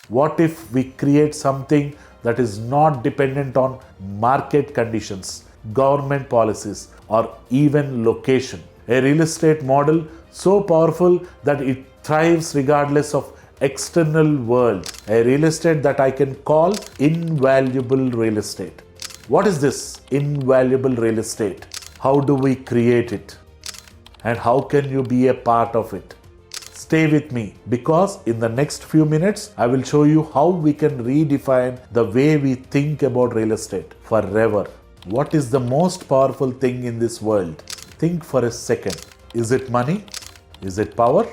What if we create something that is not dependent on market conditions, government policies, or even location? A real estate model so powerful that it thrives regardless of external world. A real estate that I can call invaluable real estate. What is this invaluable real estate? How do we create it? And how can you be a part of it? Stay with me, because in the next few minutes, I will show you how we can redefine the way we think about real estate forever. What is the most powerful thing in this world? Think for a second. Is it money? Is it power?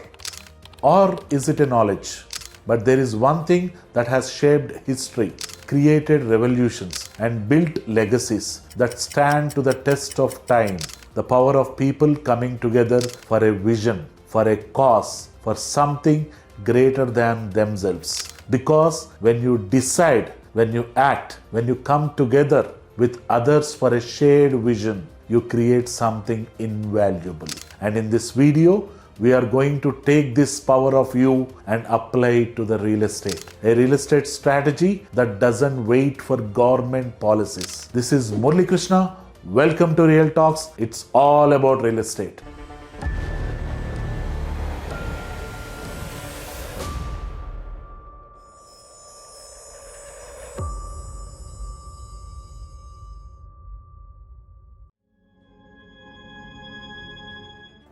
Or is it a knowledge? But there is one thing that has shaped history, created revolutions, and built legacies that stand to the test of time. The power of people coming together for a vision, for a cause, for something greater than themselves. Because when you decide, when you act, when you come together with others for a shared vision, you create something invaluable. And in this video, we are going to take this power of you and apply it to the real estate. A real estate strategy that doesn't wait for government policies. This is Murali Krishna. Welcome to Real Talks. It's all about real estate.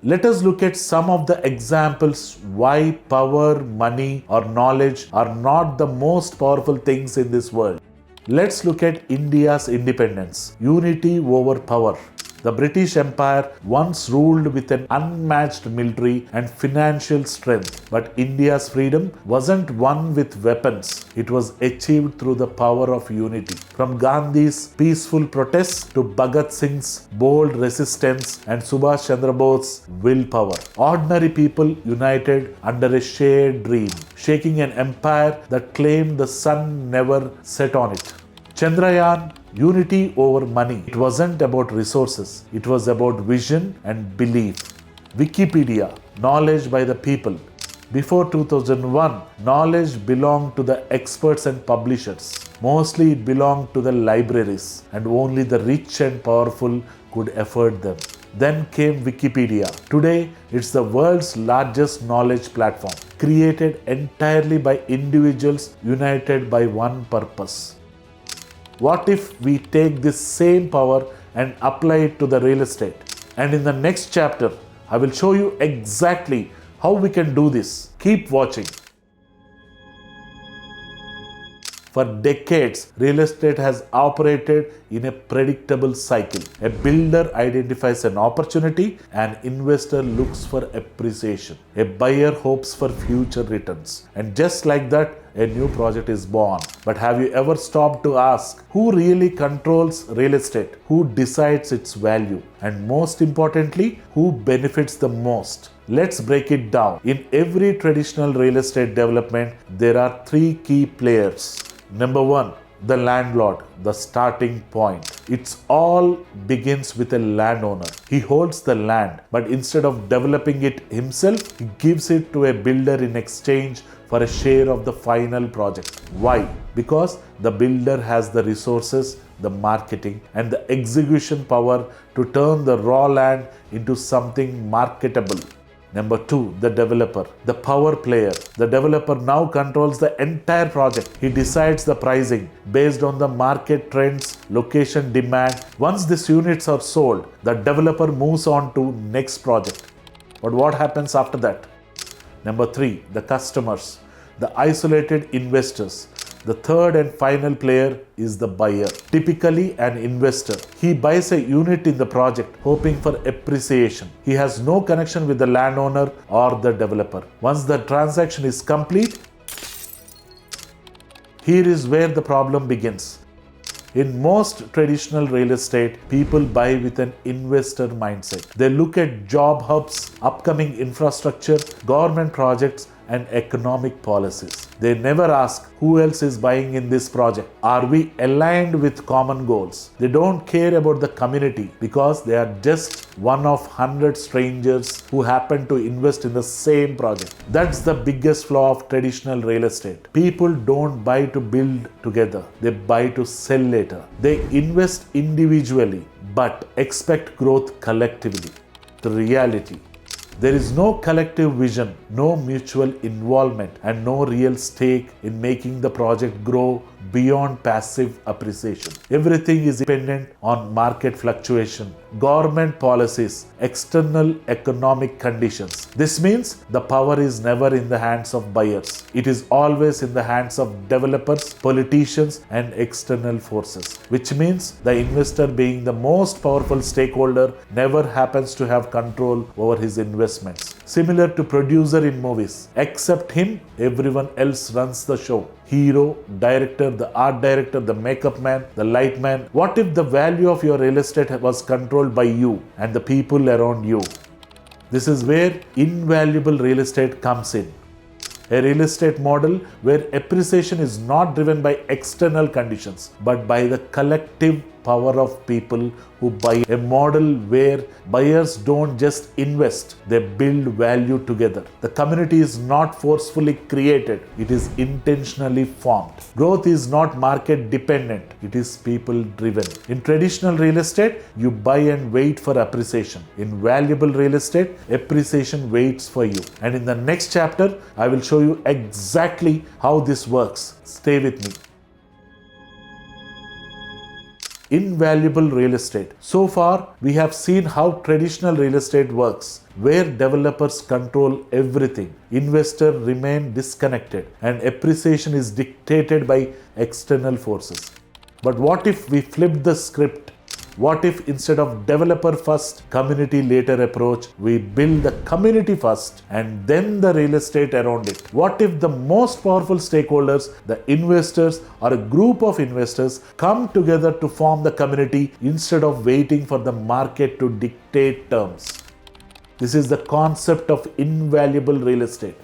Let us look at some of the examples why power, money, or knowledge are not the most powerful things in this world. Let's look at India's independence. Unity over power. The British Empire once ruled with an unmatched military and financial strength, but India's freedom wasn't won with weapons. It was achieved through the power of unity. From Gandhi's peaceful protests to Bhagat Singh's bold resistance and Subhash Chandra Bose's willpower, ordinary people united under a shared dream, shaking an empire that claimed the sun never set on it. Chandrayaan, unity over money. It wasn't about resources. It was about vision and belief. Wikipedia, knowledge by the people. Before 2001, knowledge belonged to the experts and publishers. Mostly it belonged to the libraries, and only the rich and powerful could afford them. Then came Wikipedia. Today, it's the world's largest knowledge platform, created entirely by individuals united by one purpose. What if we take this same power and apply it to the real estate? And in the next chapter, I will show you exactly how we can do this. Keep watching. For decades, real estate has operated in a predictable cycle. A builder identifies an opportunity, an investor looks for appreciation, a buyer hopes for future returns. And just like that, a new project is born. But have you ever stopped to ask who really controls real estate? Who decides its value? And most importantly, who benefits the most? Let's break it down. In every traditional real estate development, there are three key players. Number one, the landlord, the starting point. It's all begins with a landowner. He holds the land, but instead of developing it himself, he gives it to a builder in exchange for a share of the final project. Why? Because the builder has the resources, the marketing, and the execution power to turn the raw land into something marketable. Number two, the developer, the power player. The developer now controls the entire project. He decides the pricing based on the market trends, location demand. Once these units are sold, the developer moves on to next project. But what happens after that? Number three, the customers, the isolated investors. The third and final player is the buyer, typically an investor. He buys a unit in the project hoping for appreciation. He has no connection with the landowner or the developer. Once the transaction is complete, here is where the problem begins. In most traditional real estate, people buy with an investor mindset. They look at job hubs, upcoming infrastructure, government projects, and economic policies. They never ask who else is buying in this project. Are we aligned with common goals? They don't care about the community because they are just one of 100 strangers who happen to invest in the same project. That's the biggest flaw of traditional real estate. People don't buy to build together. They buy to sell later. They invest individually but expect growth collectively. The reality: there is no collective vision, no mutual involvement, and no real stake in making the project grow beyond passive appreciation. Everything is dependent on market fluctuation, government policies, external economic conditions. This means the power is never in the hands of buyers. It is always in the hands of developers, politicians, and external forces, which means the investor, being the most powerful stakeholder, never happens to have control over his investments. Similar to producer in movies, except him, everyone else runs the show. Hero, director, the art director, the makeup man, the light man. What if the value of your real estate was controlled by you and the people around you? This is where invaluable real estate comes in. A real estate model where appreciation is not driven by external conditions but by the collective power of people who buy. A model where buyers don't just invest, they build value together. The community is not forcefully created, it is intentionally formed. Growth is not market dependent, it is people driven. In traditional real estate, you buy and wait for appreciation. In valuable real estate, appreciation waits for you. And in the next chapter, I will show you exactly how this works. Stay with me. Invaluable real estate. So far, we have seen how traditional real estate works, where developers control everything, investors remain disconnected, and appreciation is dictated by external forces. But what if we flip the script? What if instead of developer first, community later approach, we build the community first and then the real estate around it? What if the most powerful stakeholders, the investors or a group of investors, come together to form the community instead of waiting for the market to dictate terms? This is the concept of invaluable real estate.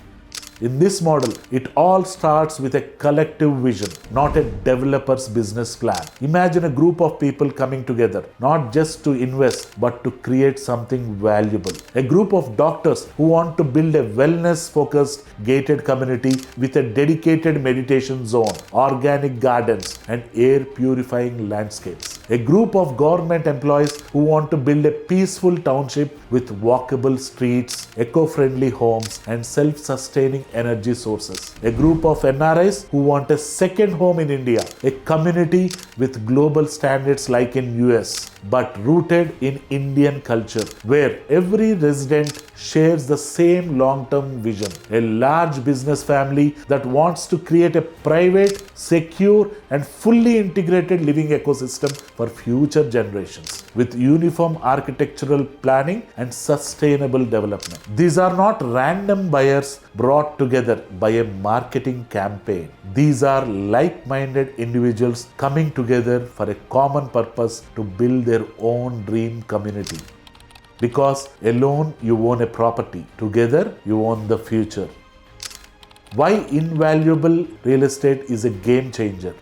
In this model, it all starts with a collective vision, not a developer's business plan. Imagine a group of people coming together, not just to invest, but to create something valuable. A group of doctors who want to build a wellness-focused gated community with a dedicated meditation zone, organic gardens, and air-purifying landscapes. A group of government employees who want to build a peaceful township with walkable streets, eco-friendly homes, and self-sustaining energy sources. A group of NRIs who want a second home in India, a community with global standards like in US, but rooted in Indian culture, where every resident shares the same long-term vision. A large business family that wants to create a private, secure, and fully integrated living ecosystem for future generations with uniform architectural planning and sustainable development. These are not random buyers brought together by a marketing campaign. These are like-minded individuals coming together for a common purpose to build their own dream community. Because alone you own a property, together you own the future. Why invaluable real estate is a game changer?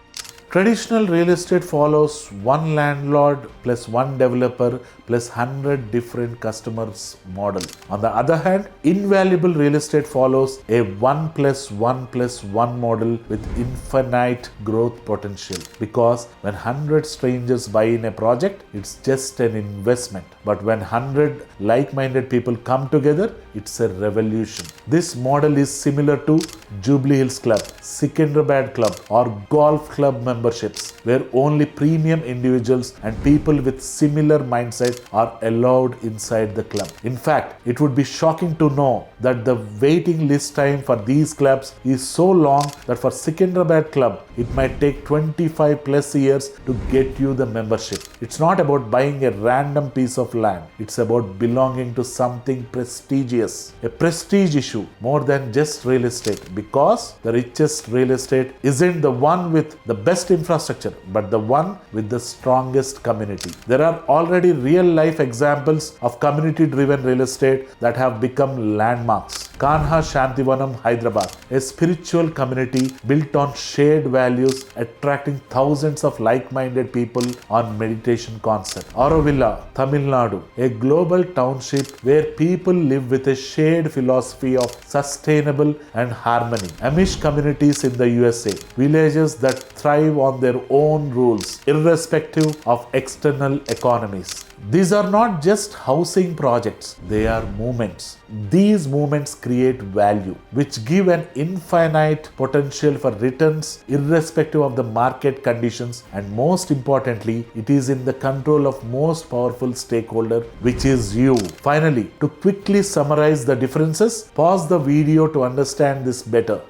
Traditional real estate follows one landlord plus one developer plus 100 different customers model. On the other hand, invaluable real estate follows a 1 plus 1 plus 1 model with infinite growth potential. Because when 100 strangers buy in a project, it's just an investment. But when 100 like-minded people come together, it's a revolution. This model is similar to Jubilee Hills Club, Secunderabad Club, or golf club memberships, where only premium individuals and people with similar mindset are allowed inside the club. In fact, it would be shocking to know that the waiting list time for these clubs is so long that for Secunderabad Club, it might take 25 plus years to get you the membership. It's not about buying a random piece of land. It's about belonging to something prestigious, a prestige issue more than just real estate, because the richest real estate isn't the one with the best infrastructure, but the one with the strongest community. There are already real life examples of community driven real estate that have become landmarks. Kanha Shantivanam, Hyderabad, a spiritual community built on shared values, attracting thousands of like-minded people on meditation concept. Aurovilla, Tamil Nadu, a global township where people live with a shared philosophy of sustainable and harmony. Amish communities in the USA, villages that thrive on their own rules, irrespective of external economies. These are not just housing projects, they are movements. These movements create value, which give an infinite potential for returns irrespective of the market conditions, and most importantly, it is in the control of most powerful stakeholder, which is you. Finally, to quickly summarize the differences, pause the video to understand this better.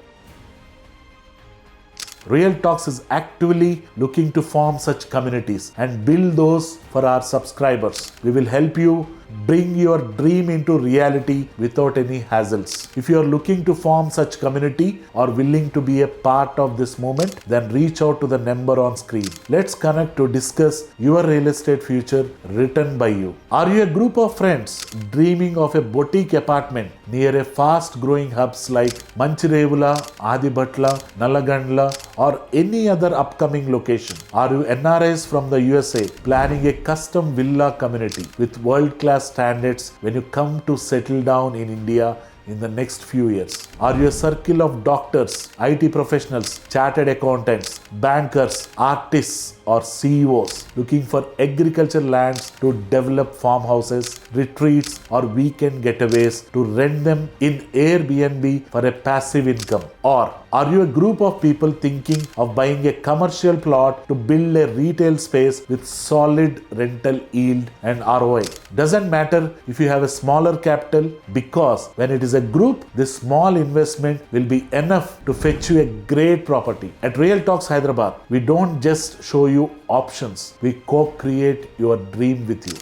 Real Talks is actively looking to form such communities and build those for our subscribers. We will help you bring your dream into reality without any hassles. If you are looking to form such community or willing to be a part of this movement, then reach out to the number on screen. Let's connect to discuss your real estate future written by you. Are you a group of friends dreaming of a boutique apartment near a fast growing hubs like Manchirevula, Adibhatla, Nalagandla, or any other upcoming location? Are you NRIs from the USA planning a custom villa community with world-class standards when you come to settle down in India in the next few years? Are you a circle of doctors, IT professionals, chartered accountants, bankers, artists, or CEOs looking for agriculture lands to develop farmhouses, retreats, or weekend getaways to rent them in Airbnb for a passive income? Or are you a group of people thinking of buying a commercial plot to build a retail space with solid rental yield and ROI? Doesn't matter if you have a smaller capital, because when it is a group, this small investment will be enough to fetch you a great property. At Real Talks Hyderabad, we don't just show you options, we co-create your dream with you.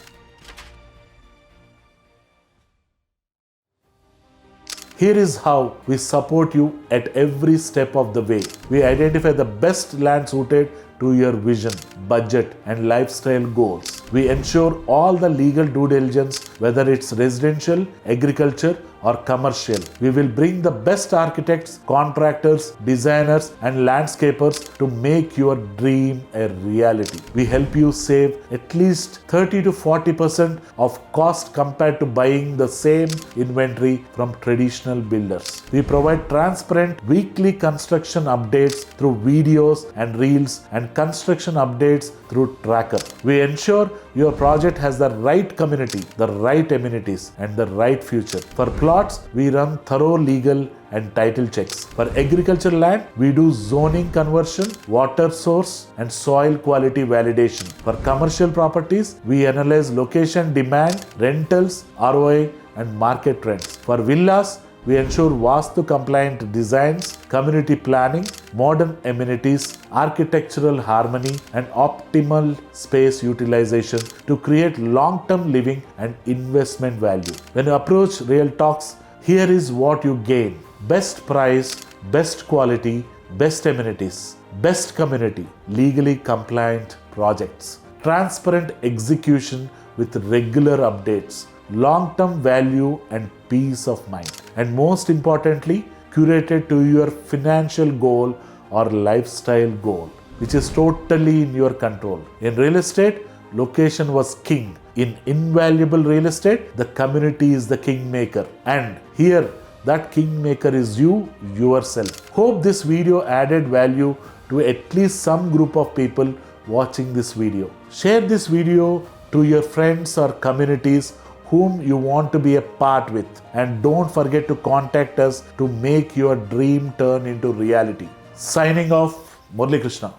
Here is how we support you at every step of the way. We identify the best land suited to your vision, budget, and lifestyle goals. We ensure all the legal due diligence, whether it's residential, agriculture, or commercial. We will bring the best architects, contractors, designers, and landscapers to make your dream a reality. We help you save at least 30 to 40% of cost compared to buying the same inventory from traditional builders. We provide transparent weekly construction updates through videos and reels, and construction updates through tracker. We ensure your project has the right community, the right amenities, and the right future. For plots, we run thorough legal and title checks. For agricultural land, we do zoning conversion, water source, and soil quality validation. For commercial properties, we analyze location demand, rentals, ROI, and market trends. For villas, we ensure Vastu compliant designs, community planning, modern amenities, architectural harmony, and optimal space utilization to create long-term living and investment value. When you approach Real Talks, here is what you gain: best price, best quality, best amenities, best community, legally compliant projects, transparent execution with regular updates, long-term value and peace of mind, and most importantly, curated to your financial goal or lifestyle goal, which is totally in your control. In real estate, location was king. In Invaluable Real Estate, the community is the kingmaker. And here, that kingmaker is you, yourself. Hope this video added value to at least some group of people watching this video. Share this video to your friends or communities whom you want to be a part with. And don't forget to contact us to make your dream turn into reality. Signing off, Murali Krishna.